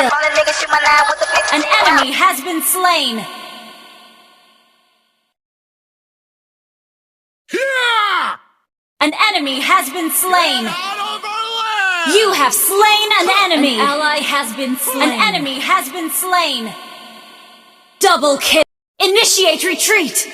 kill. An enemy has been slain. An enemy has been slain. You have slain an enemy. An ally has been slain. An enemy has been slain. Double kill. Initiate retreat.